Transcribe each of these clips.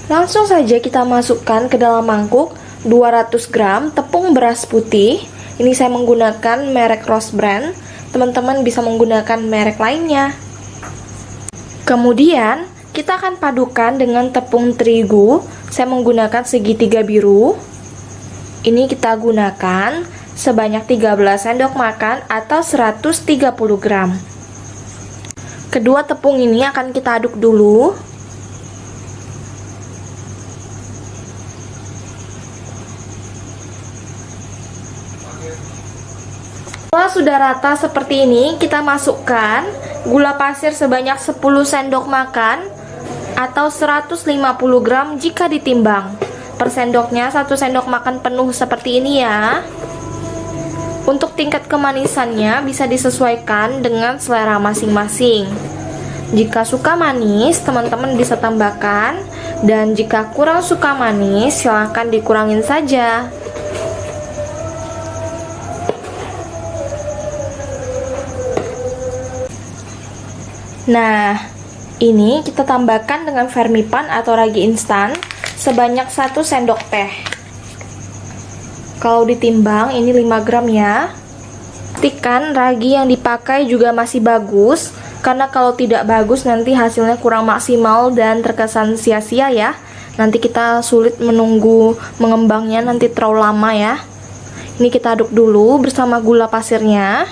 Langsung saja kita masukkan ke dalam mangkuk 200 gram tepung beras putih. Ini saya menggunakan merek Rose Brand. Teman-teman bisa menggunakan merek lainnya. Kemudian kita akan padukan dengan tepung terigu. Saya menggunakan segitiga biru. Ini kita gunakan sebanyak 13 sendok makan atau 130 gram. Kedua tepung ini akan kita aduk dulu. Setelah sudah rata seperti ini, kita masukkan gula pasir sebanyak 10 sendok makan atau 150 gram jika ditimbang. Per sendoknya 1 sendok makan penuh seperti ini ya. Untuk tingkat kemanisannya bisa disesuaikan dengan selera masing-masing. Jika suka manis, teman-teman bisa tambahkan, dan jika kurang suka manis, silahkan dikurangin saja. Nah, ini kita tambahkan dengan Vermipan atau ragi instan sebanyak 1 sendok teh. Kalau ditimbang ini 5 gram ya. Pastikan ragi yang dipakai juga masih bagus, karena kalau tidak bagus nanti hasilnya kurang maksimal dan terkesan sia-sia ya. Nanti kita sulit menunggu mengembangnya, nanti terlalu lama ya. Ini kita aduk dulu bersama gula pasirnya.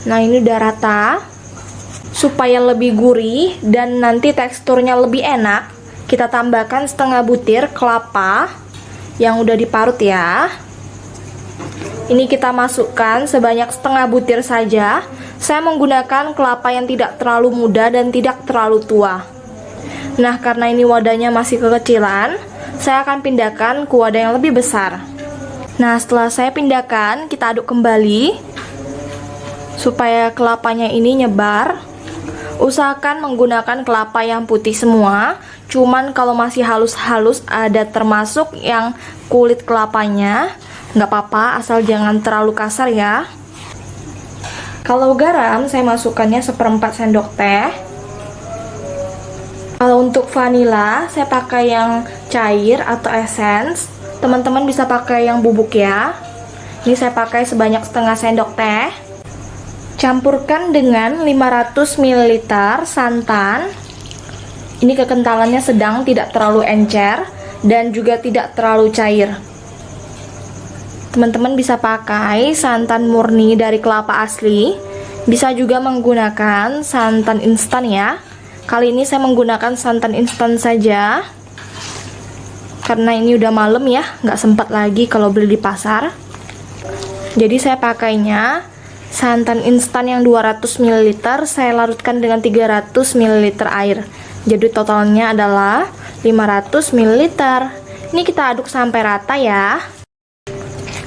Nah, ini udah rata. Supaya lebih gurih dan nanti teksturnya lebih enak, kita tambahkan setengah butir kelapa yang udah diparut ya. Ini kita masukkan sebanyak setengah butir saja. Saya menggunakan kelapa yang tidak terlalu muda dan tidak terlalu tua. Nah, karena ini wadahnya masih kekecilan, saya akan pindahkan ke wadah yang lebih besar. Nah, setelah saya pindahkan, kita aduk kembali supaya kelapanya ini nyebar. Usahakan menggunakan kelapa yang putih semua. Cuman kalau masih halus-halus ada termasuk yang kulit kelapanya, nggak apa-apa, asal jangan terlalu kasar ya. Kalau garam saya masukkannya 1/4 sendok teh. Kalau untuk vanila saya pakai yang cair atau essence. Teman-teman bisa pakai yang bubuk ya. Ini saya pakai sebanyak setengah sendok teh. Campurkan dengan 500 ml santan. Ini kekentalannya sedang, tidak terlalu encer dan juga tidak terlalu cair. Teman-teman bisa pakai santan murni dari kelapa asli. Bisa juga menggunakan santan instan ya. Kali ini saya menggunakan santan instan saja, karena ini udah malam ya, nggak sempat lagi kalau beli di pasar. Jadi saya pakainya santan instan yang 200 ml saya larutkan dengan 300 ml air. Jadi totalnya adalah 500 ml. Ini kita aduk sampai rata ya.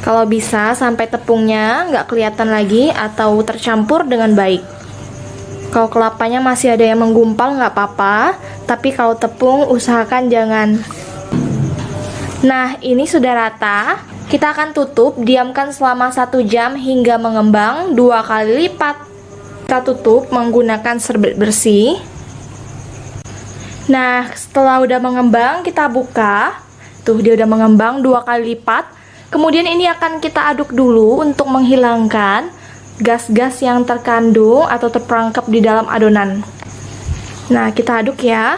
Kalau bisa sampai tepungnya nggak kelihatan lagi atau tercampur dengan baik. Kalau kelapanya masih ada yang menggumpal nggak apa-apa, tapi kalau tepung usahakan jangan. Nah, ini sudah rata. Kita akan tutup, diamkan selama 1 jam hingga mengembang 2 kali lipat. Kita tutup menggunakan serbet bersih. Nah, setelah udah mengembang, kita buka. Tuh, dia udah mengembang 2 kali lipat. Kemudian ini akan kita aduk dulu untuk menghilangkan gas-gas yang terkandung atau terperangkap di dalam adonan. Nah, kita aduk ya.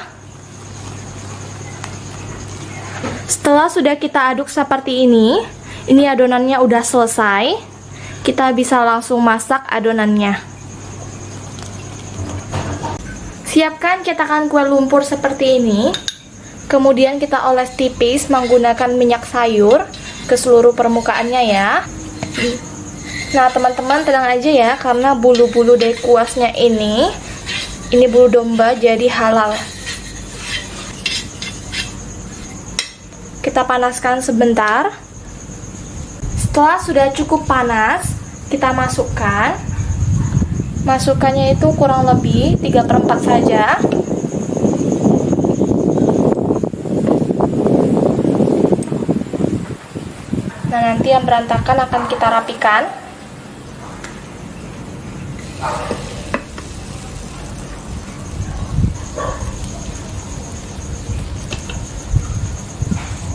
Setelah sudah kita aduk seperti ini adonannya udah selesai. Kita bisa langsung masak adonannya. Siapkan cetakan kue lumpur seperti ini. Kemudian kita oles tipis menggunakan minyak sayur ke seluruh permukaannya ya. Nah, teman-teman tenang aja ya, karena bulu-bulu dari kuasnya ini bulu domba, jadi halal. Kita panaskan sebentar. Setelah sudah cukup panas, kita masukkannya itu kurang lebih 3/4 saja. Nah, nanti yang berantakan akan kita rapikan.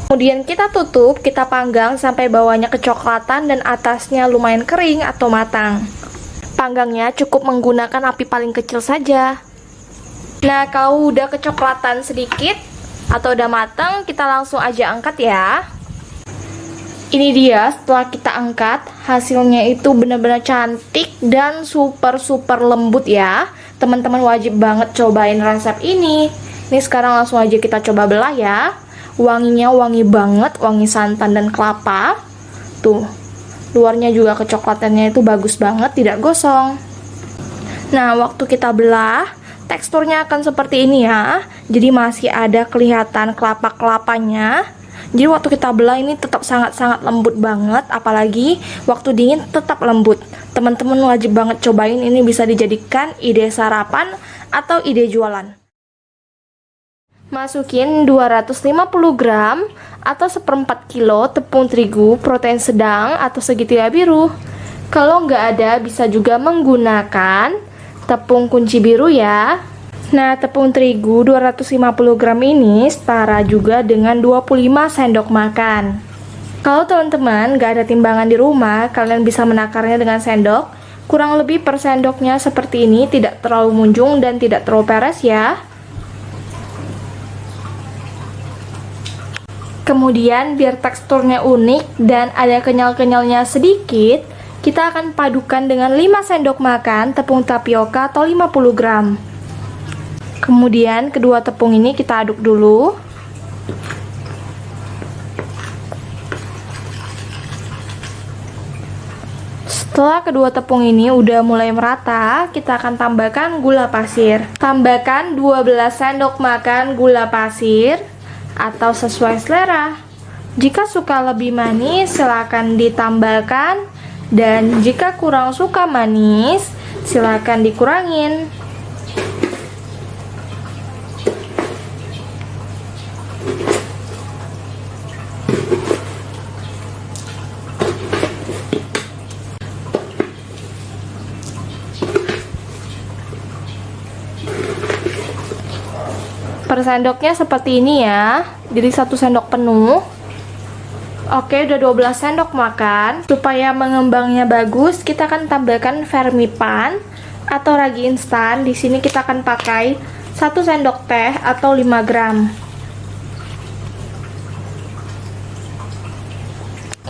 Kemudian kita tutup, kita panggang sampai bawahnya kecoklatan dan atasnya lumayan kering atau matang. Panggangnya cukup menggunakan api paling kecil saja. Nah, kalau udah kecoklatan sedikit atau udah matang, kita langsung aja angkat ya. Ini dia setelah kita angkat, hasilnya itu benar-benar cantik dan super lembut ya. Teman-teman wajib banget cobain resep ini. Ini sekarang langsung aja kita coba belah ya. Wanginya wangi banget, wangi santan dan kelapa. Tuh, luarnya juga kecoklatannya itu bagus banget, tidak gosong. Nah, waktu kita belah, teksturnya akan seperti ini ya. Jadi masih ada kelihatan kelapa-kelapanya. Jadi waktu kita belah ini tetap sangat-sangat lembut banget, apalagi waktu dingin tetap lembut. Teman-teman wajib banget cobain, ini bisa dijadikan ide sarapan atau ide jualan. Masukin 250 gram atau 1/4 kilo tepung terigu protein sedang atau segitiga biru. Kalau nggak ada, bisa juga menggunakan tepung kunci biru ya. Nah, tepung terigu 250 gram ini setara juga dengan 25 sendok makan. Kalau teman-teman nggak ada timbangan di rumah, kalian bisa menakarnya dengan sendok. Kurang lebih per sendoknya seperti ini, tidak terlalu munjung dan tidak terlalu peres ya. Kemudian biar teksturnya unik dan ada kenyal-kenyalnya sedikit, kita akan padukan dengan 5 sendok makan tepung tapioka atau 50 gram. Kemudian kedua tepung ini kita aduk dulu. Setelah kedua tepung ini udah mulai merata, kita akan tambahkan gula pasir. Tambahkan 12 sendok makan gula pasir atau sesuai selera. Jika suka lebih manis, silakan ditambahkan, dan jika kurang suka manis, silakan dikurangin. Per sendoknya seperti ini ya, jadi 1 sendok penuh. Oke, udah 12 sendok makan. Supaya mengembangnya bagus, kita akan tambahkan vermipan atau ragi instan. Di sini kita akan pakai 1 sendok teh atau 5 gram.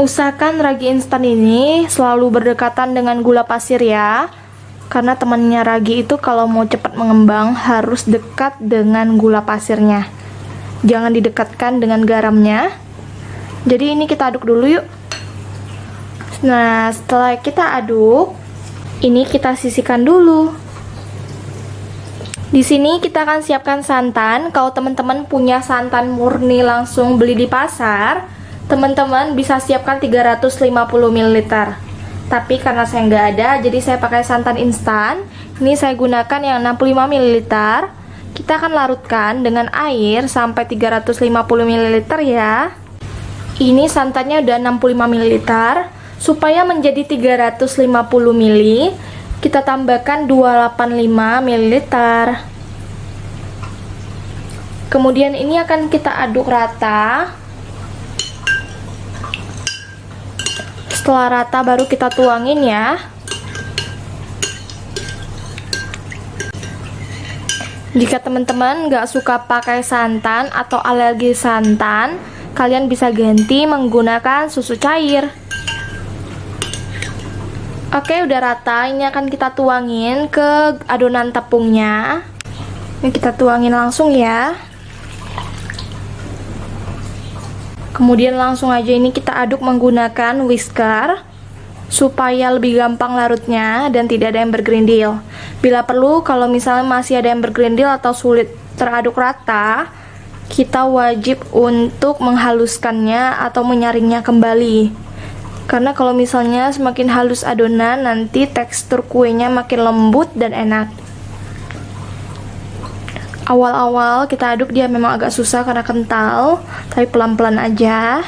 Usahakan ragi instan ini selalu berdekatan dengan gula pasir ya. Karena temannya ragi itu kalau mau cepat mengembang harus dekat dengan gula pasirnya. Jangan didekatkan dengan garamnya. Jadi ini kita aduk dulu yuk. Nah, setelah kita aduk, ini kita sisihkan dulu. Di sini kita akan siapkan santan. Kalau teman-teman punya santan murni langsung beli di pasar, teman-teman bisa siapkan 350 ml. Tapi karena saya nggak ada, jadi saya pakai santan instan. Ini saya gunakan yang 65 ml. Kita akan larutkan dengan air sampai 350 ml ya. Ini santannya udah 65 ml. Supaya menjadi 350 ml, kita tambahkan 285 ml. Kemudian ini akan kita aduk rata. Setelah rata baru kita tuangin ya. Jika teman-teman nggak suka pakai santan atau alergi santan, kalian bisa ganti menggunakan susu cair. Oke, udah rata. Ini akan kita tuangin ke adonan tepungnya. Ini kita tuangin langsung ya. Kemudian langsung aja ini kita aduk menggunakan whisker supaya lebih gampang larutnya dan tidak ada yang bergerindil. Bila perlu, kalau misalnya masih ada yang bergerindil atau sulit teraduk rata, kita wajib untuk menghaluskannya atau menyaringnya kembali. Karena kalau misalnya semakin halus adonan, nanti tekstur kuenya makin lembut dan enak. Awal-awal kita aduk dia memang agak susah karena kental, tapi pelan-pelan aja.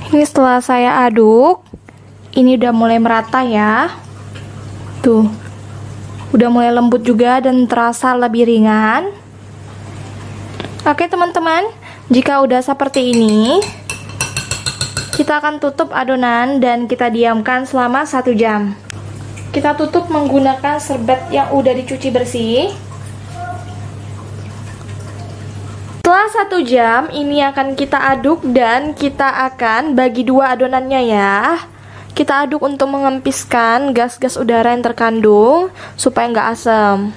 Ini setelah saya aduk, ini udah mulai merata ya. Tuh, udah mulai lembut juga dan terasa lebih ringan. Oke teman-teman, jika udah seperti ini, kita akan tutup adonan dan kita diamkan selama 1 jam. Kita tutup menggunakan serbet yang udah dicuci bersih. Setelah 1 jam, ini akan kita aduk dan kita akan bagi 2 adonannya ya. Kita aduk untuk mengempiskan gas-gas udara yang terkandung supaya nggak asam.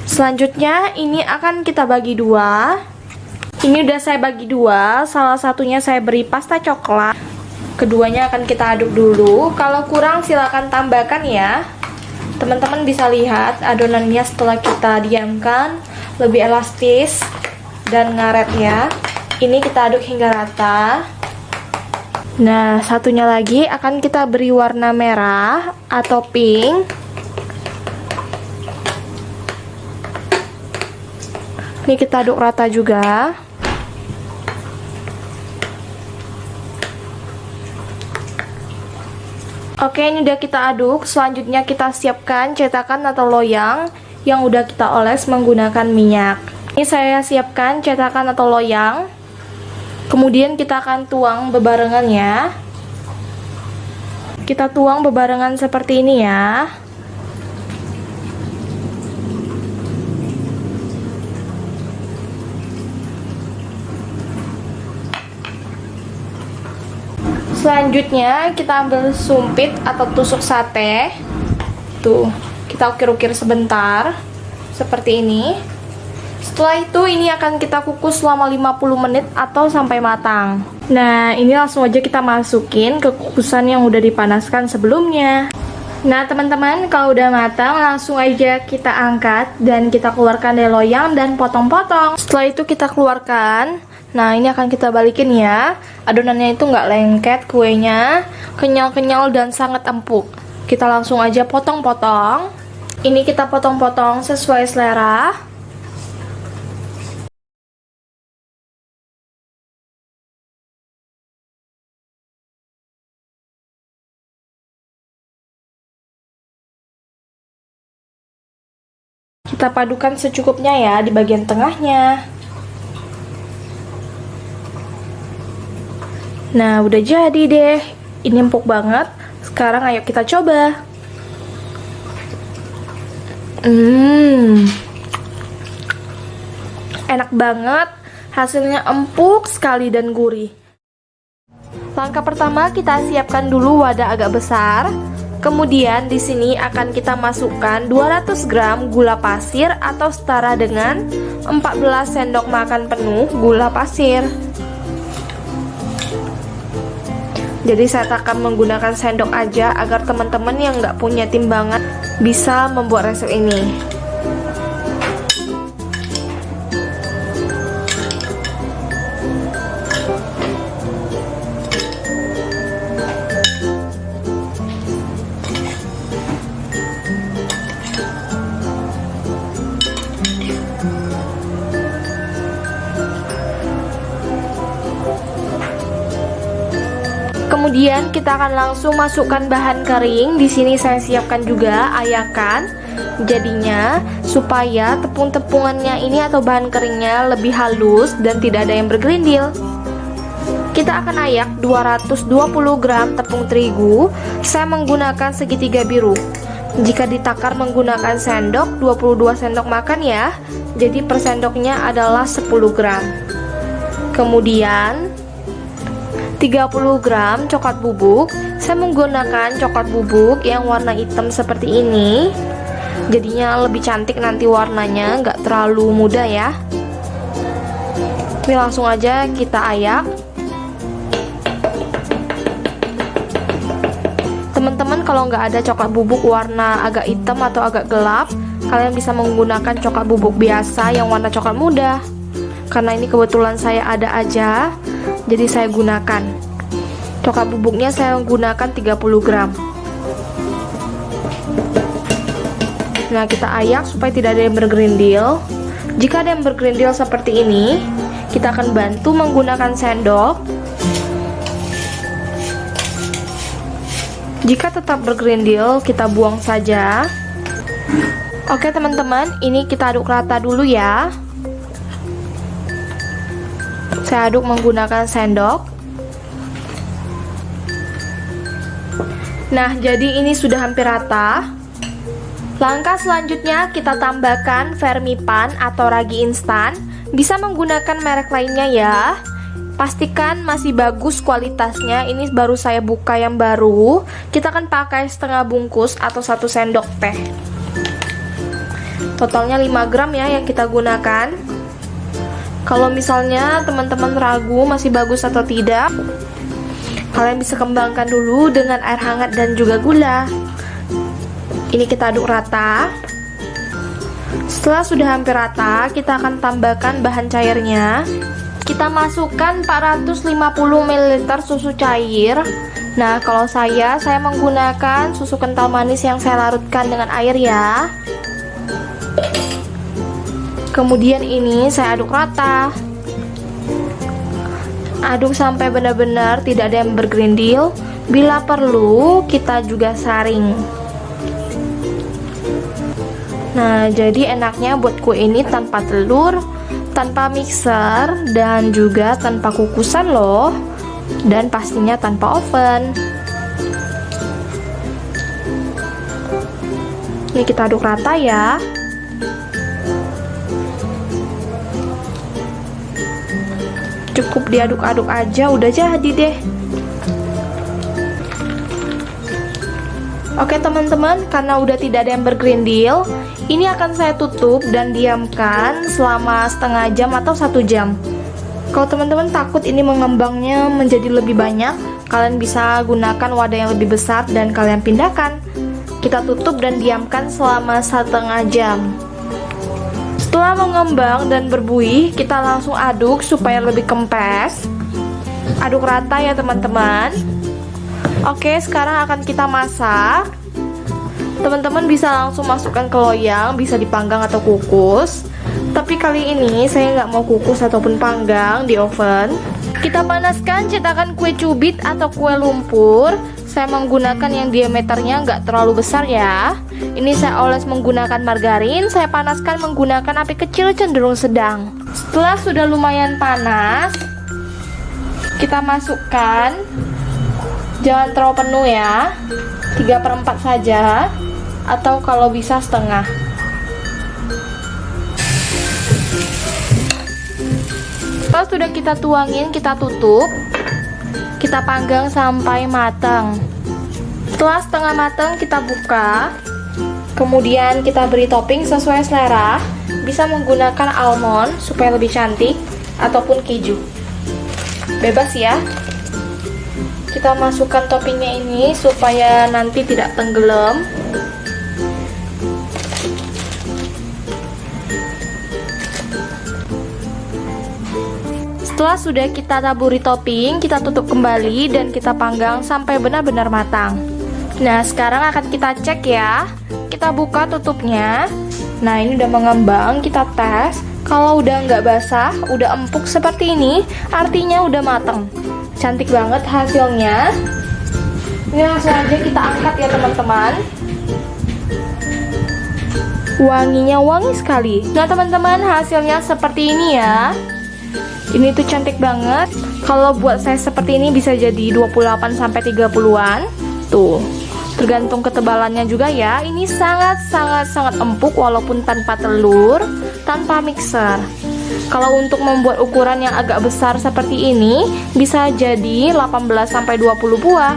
Selanjutnya ini akan kita bagi 2. Ini udah saya bagi 2, salah satunya saya beri pasta coklat. Keduanya akan kita aduk dulu. Kalau kurang silakan tambahkan ya. Teman-teman bisa lihat adonannya setelah kita diamkan lebih elastis dan ngaret ya. Ini kita aduk hingga rata. Nah, satunya lagi akan kita beri warna merah atau pink. Ini kita aduk rata juga. Oke, ini udah kita aduk. Selanjutnya kita siapkan cetakan atau loyang yang udah kita oles menggunakan minyak. Ini saya siapkan cetakan atau loyang. Kemudian kita akan tuang bebarengan ya. Kita tuang bebarengan seperti ini ya. Selanjutnya kita ambil sumpit atau tusuk sate. Tuh, kita ukir-ukir sebentar seperti ini. Setelah itu ini akan kita kukus selama 50 menit atau sampai matang. Nah, ini langsung aja kita masukin ke kukusan yang udah dipanaskan sebelumnya. Nah, teman-teman, kalau udah matang langsung aja kita angkat dan kita keluarkan dari loyang dan potong-potong. Setelah itu kita keluarkan. Nah, ini akan kita balikin ya. Adonannya itu nggak lengket kuenya, kenyal-kenyal dan sangat empuk. Kita langsung aja potong-potong. Ini kita potong-potong sesuai selera. Kita padukan secukupnya ya di bagian tengahnya. Nah, udah jadi deh. Ini empuk banget. Sekarang ayo kita coba. Enak banget. Hasilnya empuk sekali dan gurih. Langkah pertama kita siapkan dulu wadah agak besar. Kemudian di sini akan kita masukkan 200 gram gula pasir atau setara dengan 14 sendok makan penuh gula pasir. Jadi saya akan menggunakan sendok aja agar teman-teman yang nggak punya timbangan bisa membuat resep ini. Kemudian kita akan langsung masukkan bahan kering. Di sini saya siapkan juga ayakan. Jadinya supaya tepung-tepungannya ini atau bahan keringnya lebih halus dan tidak ada yang bergerindil. Kita akan ayak 220 gram tepung terigu. Saya menggunakan segitiga biru. Jika ditakar menggunakan sendok 22 sendok makan ya. Jadi per sendoknya adalah 10 gram. Kemudian 30 gram coklat bubuk. Saya menggunakan coklat bubuk yang warna hitam seperti ini. Jadinya lebih cantik nanti warnanya, nggak terlalu muda ya. Ini langsung aja kita ayak. Teman-teman kalau nggak ada coklat bubuk warna agak hitam atau agak gelap, kalian bisa menggunakan coklat bubuk biasa yang warna coklat muda. Karena ini kebetulan saya ada aja, jadi saya gunakan. Coklat bubuknya saya gunakan 30 gram. Nah, kita ayak supaya tidak ada yang bergerindil. Jika ada yang bergerindil seperti ini, kita akan bantu menggunakan sendok. Jika tetap bergerindil, kita buang saja. Oke teman-teman, ini kita aduk rata dulu ya. Saya aduk menggunakan sendok. Nah, jadi ini sudah hampir rata. Langkah selanjutnya kita tambahkan Vermipan atau ragi instan. Bisa menggunakan merek lainnya ya. Pastikan masih bagus kualitasnya. Ini baru saya buka yang baru. Kita akan pakai setengah bungkus atau 1 sendok teh. Totalnya 5 gram ya yang kita gunakan. Kalau misalnya teman-teman ragu masih bagus atau tidak, kalian bisa kembangkan dulu dengan air hangat dan juga gula. Ini kita aduk rata. Setelah sudah hampir rata, kita akan tambahkan bahan cairnya. Kita masukkan 450 ml susu cair. Nah, kalau saya menggunakan susu kental manis yang saya larutkan dengan air ya. Kemudian ini saya aduk rata. Aduk sampai benar-benar tidak ada yang bergerindil. Bila perlu, kita juga saring. Nah, jadi enaknya buat kue ini tanpa telur, tanpa mixer, dan juga tanpa kukusan loh. Dan pastinya tanpa oven. Ini kita aduk rata ya. Cukup diaduk-aduk aja, udah jadi deh. Oke teman-teman, karena udah tidak ada yang bergerindil, ini akan saya tutup dan diamkan selama setengah jam atau 1 jam. Kalau teman-teman takut ini mengembangnya menjadi lebih banyak, kalian bisa gunakan wadah yang lebih besar dan kalian pindahkan. Kita tutup dan diamkan selama setengah jam. Setelah mengembang dan berbuih, kita langsung aduk supaya lebih kempes. Aduk rata ya teman-teman. Oke, sekarang akan kita masak. Teman-teman bisa langsung masukkan ke loyang, bisa dipanggang atau kukus. Tapi kali ini saya nggak mau kukus ataupun panggang di oven. Kita panaskan cetakan kue cubit atau kue lumpur. Saya menggunakan yang diameternya nggak terlalu besar ya. Ini saya oles menggunakan margarin. Saya panaskan menggunakan api kecil cenderung sedang. Setelah sudah lumayan panas, kita masukkan. Jangan terlalu penuh ya, 3/4 saja, atau kalau bisa setengah. Setelah sudah kita tuangin, kita tutup. Kita panggang sampai matang. Setelah setengah matang, kita buka. Kemudian kita beri topping sesuai selera. Bisa menggunakan almond supaya lebih cantik, ataupun keju. Bebas ya. Kita masukkan toppingnya ini supaya nanti tidak tenggelam. Setelah sudah kita taburi topping, kita tutup kembali dan kita panggang sampai benar-benar matang. Nah, sekarang akan kita cek ya. Kita buka tutupnya. Nah, ini udah mengembang, kita tes. Kalau udah nggak basah, udah empuk seperti ini, artinya udah matang. Cantik banget hasilnya. Ini langsung aja kita angkat ya teman-teman. Wanginya wangi sekali. Nah teman-teman, hasilnya seperti ini ya. Ini tuh cantik banget. Kalau buat saya seperti ini bisa jadi 28-30-an. Tuh, tergantung ketebalannya juga ya. Ini sangat empuk walaupun tanpa telur, tanpa mixer. Kalau untuk membuat ukuran yang agak besar seperti ini, bisa jadi 18-20 buah.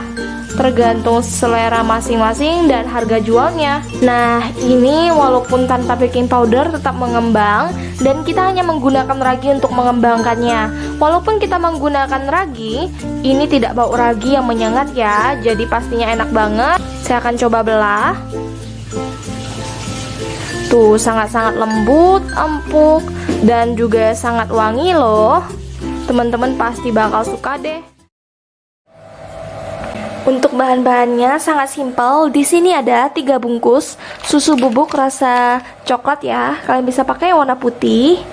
Tergantung selera masing-masing dan harga jualnya. Nah, ini walaupun tanpa baking powder tetap mengembang, dan kita hanya menggunakan ragi untuk mengembangkannya. Walaupun kita menggunakan ragi, ini tidak bau ragi yang menyengat ya, jadi pastinya enak banget. Saya akan coba belah. Tuh, sangat-sangat lembut, empuk, dan juga sangat wangi loh. Teman-teman pasti bakal suka deh. Untuk bahan-bahannya sangat simpel. Di sini ada 3 bungkus susu bubuk rasa coklat ya. Kalian bisa pakai warna putih.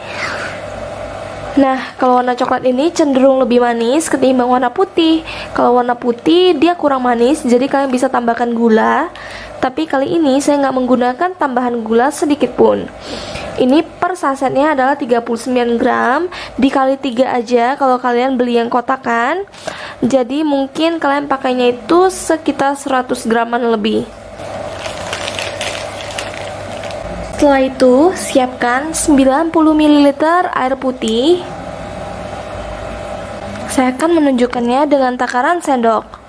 Nah, kalau warna coklat ini cenderung lebih manis ketimbang warna putih. Kalau warna putih dia kurang manis, jadi kalian bisa tambahkan gula. Tapi kali ini saya nggak menggunakan tambahan gula sedikit pun. Ini per sasetnya adalah 39 gram, dikali 3 aja kalau kalian beli yang kotakan. Jadi mungkin kalian pakainya itu sekitar 100 graman lebih. Setelah itu, siapkan 90 ml air putih. Saya akan menunjukkannya dengan takaran sendok.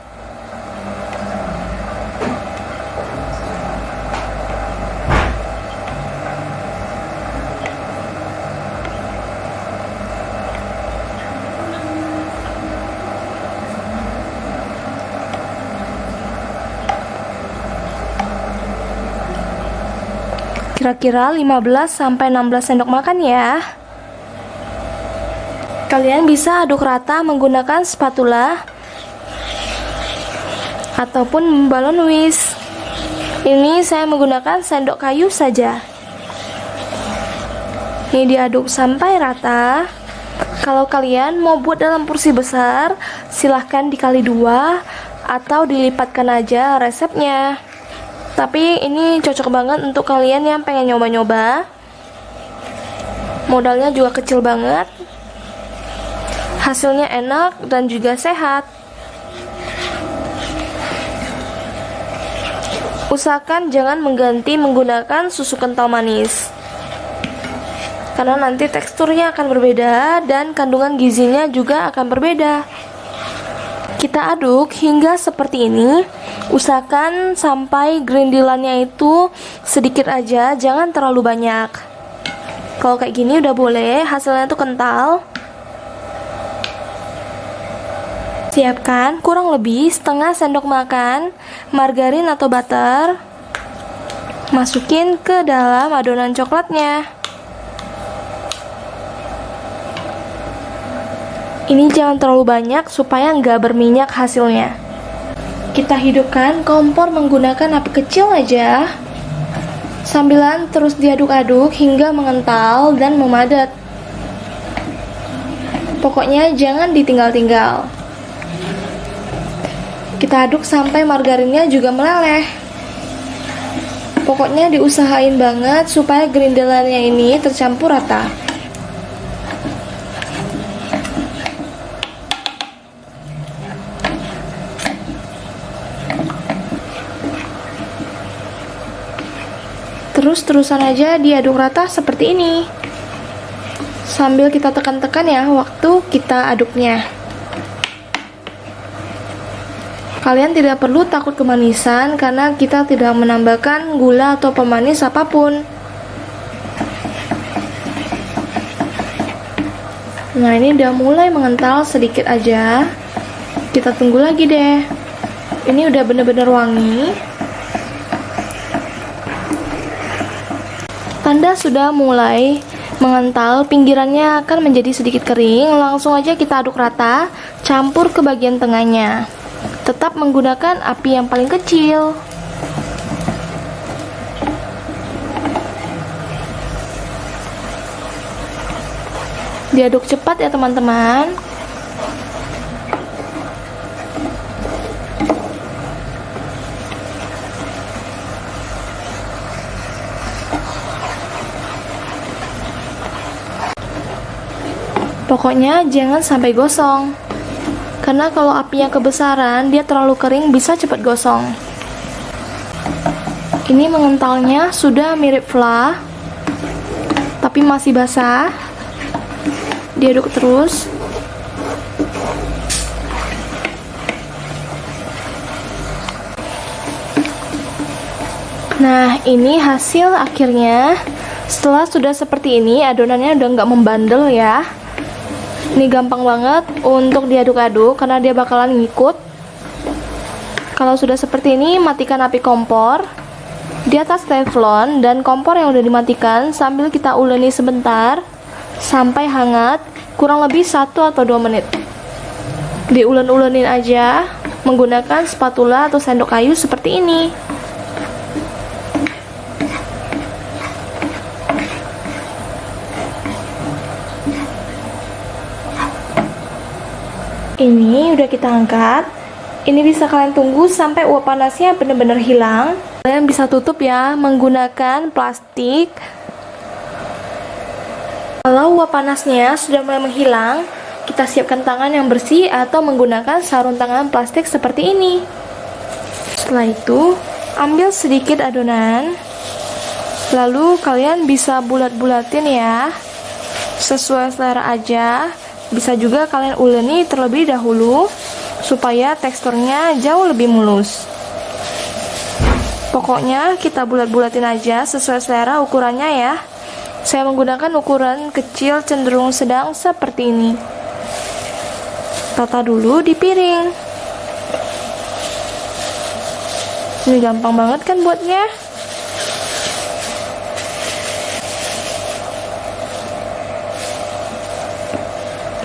Kira-kira 15-16 sendok makan ya. Kalian bisa aduk rata menggunakan spatula ataupun balon whisk. Ini saya menggunakan sendok kayu saja. Ini diaduk sampai rata. Kalau kalian mau buat dalam porsi besar, silahkan dikali 2 atau dilipatkan aja resepnya. Tapi ini cocok banget untuk kalian yang pengen nyoba-nyoba. Modalnya juga kecil banget. Hasilnya enak dan juga sehat. Usahakan jangan mengganti menggunakan susu kental manis, karena nanti teksturnya akan berbeda dan kandungan gizinya juga akan berbeda. Kita aduk hingga seperti ini. Usahakan sampai gerindilannya itu sedikit aja, jangan terlalu banyak. Kalau kayak gini udah boleh, hasilnya tuh kental. Siapkan kurang lebih setengah sendok makan margarin atau butter. Masukin ke dalam adonan coklatnya. Ini jangan terlalu banyak supaya nggak berminyak hasilnya. Kita hidupkan kompor menggunakan api kecil aja. Sambilan terus diaduk-aduk hingga mengental dan memadat. Pokoknya jangan ditinggal-tinggal. Kita aduk sampai margarinnya juga meleleh. Pokoknya diusahain banget supaya gerindelannya ini tercampur rata. Terus-terusan aja diaduk rata seperti ini. Sambil kita tekan-tekan ya waktu kita aduknya. Kalian tidak perlu takut kemanisan karena kita tidak menambahkan gula atau pemanis apapun. Nah, ini udah mulai mengental sedikit aja. Kita tunggu lagi deh. Ini udah bener-bener wangi. Tanda sudah mulai mengental, pinggirannya akan menjadi sedikit kering. Langsung aja kita aduk rata, campur ke bagian tengahnya. Tetap menggunakan api yang paling kecil. Diaduk cepat ya teman-teman. Pokoknya jangan sampai gosong, karena kalau apinya kebesaran dia terlalu kering bisa cepat gosong. Ini mengentalnya sudah mirip fla, tapi masih basah. Diaduk terus. Nah, ini hasil akhirnya. Setelah sudah seperti ini, adonannya udah nggak membandel ya. Ini gampang banget untuk diaduk-aduk karena dia bakalan ngikut. Kalau sudah seperti ini, matikan api kompor. Di atas teflon dan kompor yang udah dimatikan sambil kita uleni sebentar sampai hangat, kurang lebih 1 atau 2 menit. Diulen-ulenin aja menggunakan spatula atau sendok kayu seperti ini. Ini udah kita angkat. Ini bisa kalian tunggu sampai uap panasnya benar-benar hilang. Kalian bisa tutup ya menggunakan plastik. Kalau uap panasnya sudah mulai menghilang, kita siapkan tangan yang bersih atau menggunakan sarung tangan plastik seperti ini. Setelah itu, ambil sedikit adonan. Lalu kalian bisa bulat-bulatin ya. Sesuai selera aja. Bisa juga kalian uleni terlebih dahulu supaya teksturnya jauh lebih mulus. Pokoknya kita bulat-bulatin aja sesuai selera ukurannya ya. Saya menggunakan ukuran kecil cenderung sedang seperti ini. Tata dulu di piring. Ini gampang banget kan buatnya?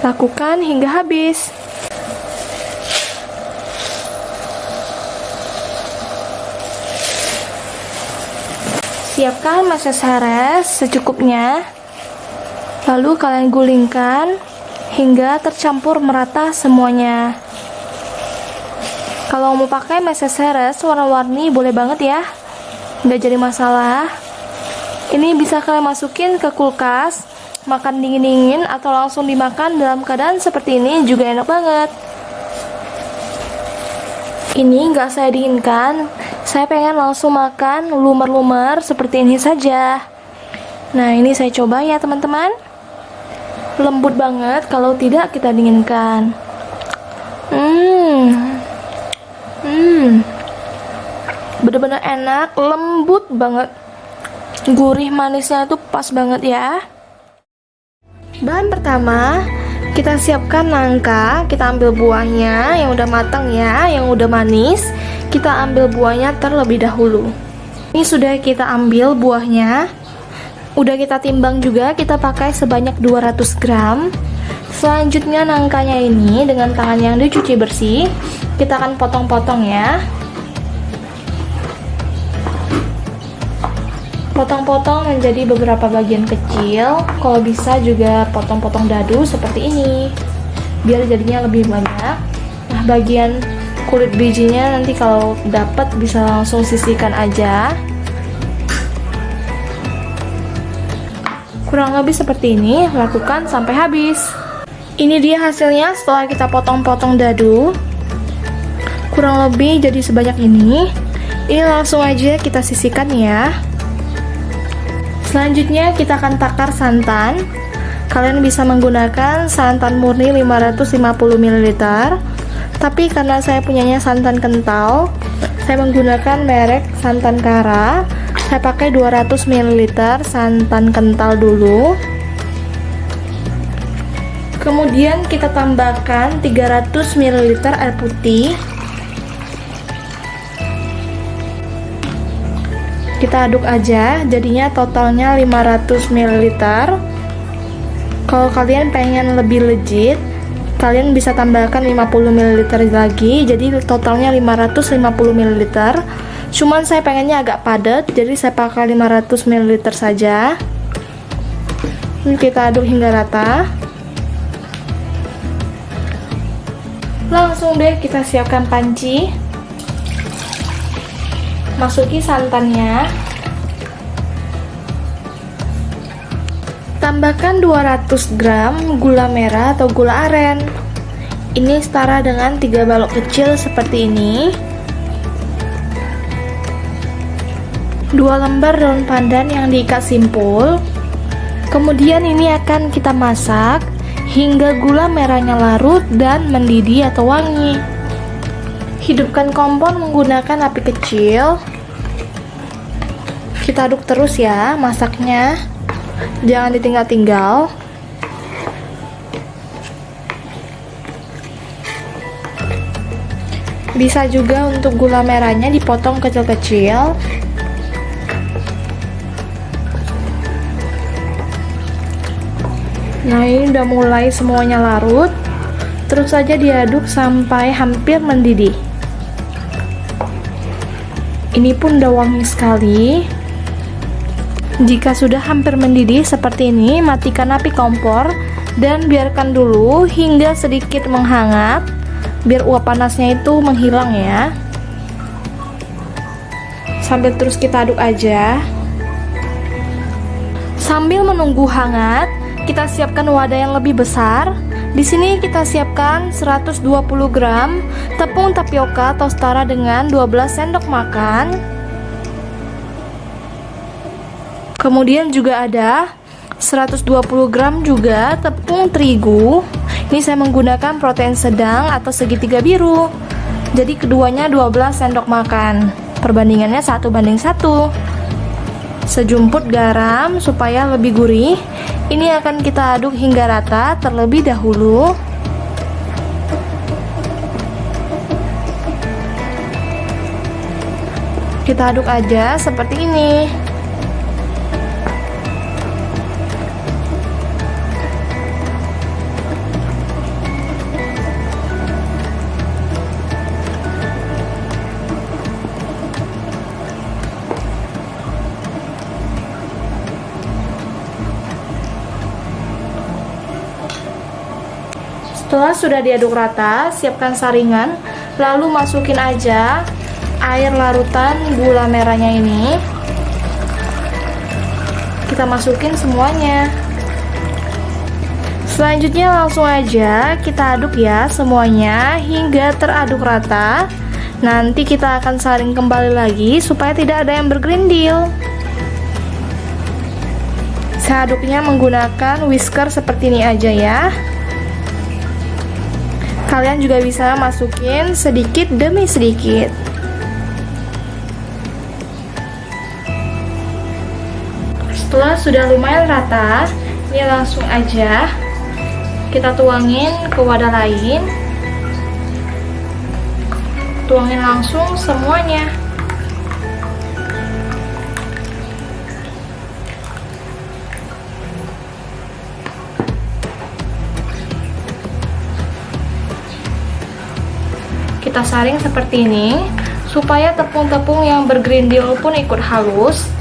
Lakukan hingga habis. Siapkan meses heres secukupnya. Lalu kalian gulingkan hingga tercampur merata semuanya. Kalau mau pakai meses heres warna-warni boleh banget ya, nggak jadi masalah. Ini bisa kalian masukin ke kulkas, makan dingin-dingin atau langsung dimakan dalam keadaan seperti ini juga enak banget. Ini nggak saya dinginkan, saya pengen langsung makan lumer-lumer seperti ini saja. Nah, ini saya coba ya teman-teman. Lembut banget kalau tidak kita dinginkan. Bener-bener enak, lembut banget. Gurih manisnya itu pas banget ya. Bahan pertama, kita siapkan nangka. Kita ambil buahnya yang udah matang ya, yang udah manis. Kita ambil buahnya terlebih dahulu. Ini sudah kita ambil buahnya. Udah kita timbang juga, kita pakai sebanyak 200 gram. Selanjutnya nangkanya ini dengan tangan yang dicuci bersih, kita akan potong-potong ya. Potong-potong menjadi beberapa bagian kecil. Kalau bisa juga potong-potong dadu seperti ini, biar jadinya lebih banyak. Nah, bagian kulit bijinya nanti kalau dapat bisa langsung sisihkan aja. Kurang lebih seperti ini, lakukan sampai habis. Ini dia hasilnya setelah kita potong-potong dadu. Kurang lebih jadi sebanyak ini. Ini langsung aja kita sisihkan ya. Selanjutnya kita akan takar santan. Kalian bisa menggunakan santan murni 550 ml. Tapi karena saya punyanya santan kental, saya menggunakan merek santan Kara. Saya pakai 200 ml santan kental dulu. Kemudian kita tambahkan 300 ml air putih. Kita aduk aja, jadinya totalnya 500 ml. Kalau kalian pengen lebih legit, kalian bisa tambahkan 50 ml lagi, jadi totalnya 550 ml. Cuman saya pengennya agak padat, jadi saya pakai 500 ml saja. Ini kita aduk hingga rata. Langsung deh kita siapkan panci. Masuki santannya. Tambahkan 200 gram gula merah atau gula aren. Ini setara dengan 3 balok kecil seperti ini. 2 lembar daun pandan yang diikat simpul. Kemudian ini akan kita masak hingga gula merahnya larut dan mendidih atau wangi. Hidupkan kompor menggunakan api kecil. Kita aduk terus ya masaknya. Jangan ditinggal-tinggal. Bisa juga untuk gula merahnya dipotong kecil-kecil. Nah, ini udah mulai semuanya larut. Terus saja diaduk sampai hampir mendidih. Ini pun udah wangi sekali. Jika sudah hampir mendidih seperti ini, matikan api kompor. dan biarkan dulu hingga sedikit menghangat biar uap panasnya itu menghilang ya. Sambil terus kita aduk aja. Sambil menunggu hangat, kita siapkan wadah yang lebih besar. Di sini kita siapkan 120 gram tepung tapioka atau setara dengan 12 sendok makan. Kemudian juga ada 120 gram juga tepung terigu. Ini saya menggunakan protein sedang atau segitiga biru. Jadi keduanya 12 sendok makan. Perbandingannya 1:1. Sejumput garam supaya lebih gurih. Ini akan kita aduk hingga rata terlebih dahulu. Kita aduk aja seperti ini. Setelah sudah diaduk rata, siapkan saringan, lalu masukin aja air larutan gula merahnya ini. Kita masukin semuanya. Selanjutnya langsung aja kita aduk ya semuanya hingga teraduk rata. Nanti kita akan saring kembali lagi supaya tidak ada yang bergerindil. Saya aduknya menggunakan whisker seperti ini aja ya. Kalian juga bisa masukin sedikit demi sedikit. Setelah sudah lumayan rata, ini langsung aja kita tuangin ke wadah lain. Tuangin langsung semuanya. Kita saring seperti ini supaya tepung-tepung yang bergerindil pun ikut halus.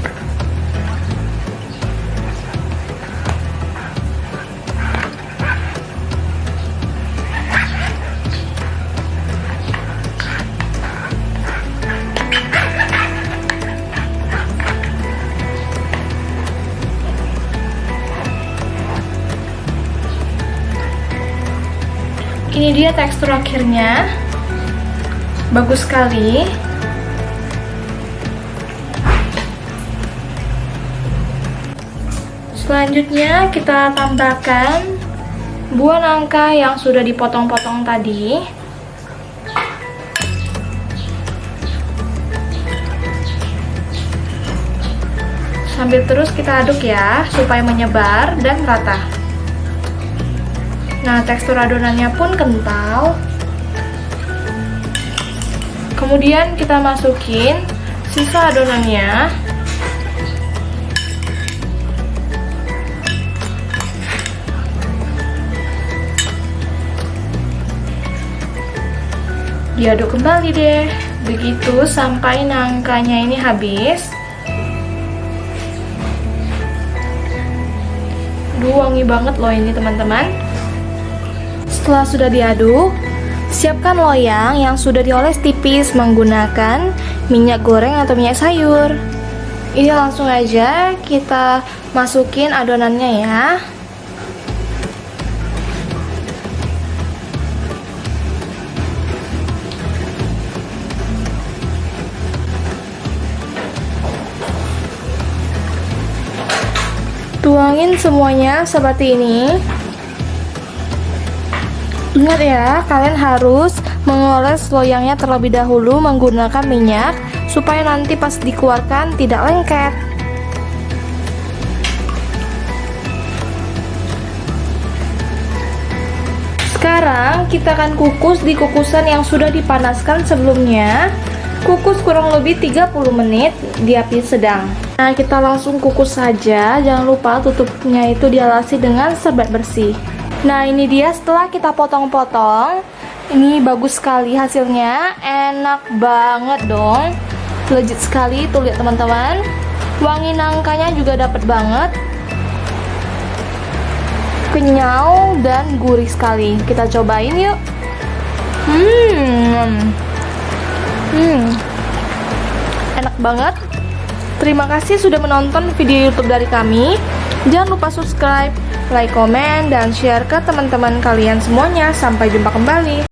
Ini dia tekstur akhirnya. Bagus sekali. Selanjutnya kita tambahkan buah nangka yang sudah dipotong-potong tadi. Sambil terus kita aduk ya supaya menyebar dan rata. Nah, tekstur adonannya pun kental. Kemudian kita masukin sisa adonannya. Diaduk kembali deh, begitu sampai nangkanya ini habis. Wangi banget loh ini teman-teman. Setelah sudah diaduk, siapkan loyang yang sudah dioles tipis menggunakan minyak goreng atau minyak sayur. Ini langsung aja kita masukin adonannya ya. Tuangin semuanya seperti ini. Ingat ya, kalian harus mengoles loyangnya terlebih dahulu menggunakan minyak supaya nanti pas dikeluarkan tidak lengket. Sekarang kita akan kukus di kukusan yang sudah dipanaskan sebelumnya. Kukus kurang lebih 30 menit di api sedang. Nah, kita langsung kukus saja. Jangan lupa tutupnya itu dialasi dengan sebat bersih. Nah, ini dia setelah kita potong-potong. Ini bagus sekali hasilnya. Enak banget dong. Legit sekali, tuh lihat teman-teman. Wangi nangkanya juga dapat banget. kenyal dan gurih sekali. Kita cobain yuk. Enak banget. Terima kasih sudah menonton video YouTube dari kami. Jangan lupa subscribe, like, komen, dan share ke teman-teman kalian semuanya. Sampai jumpa kembali.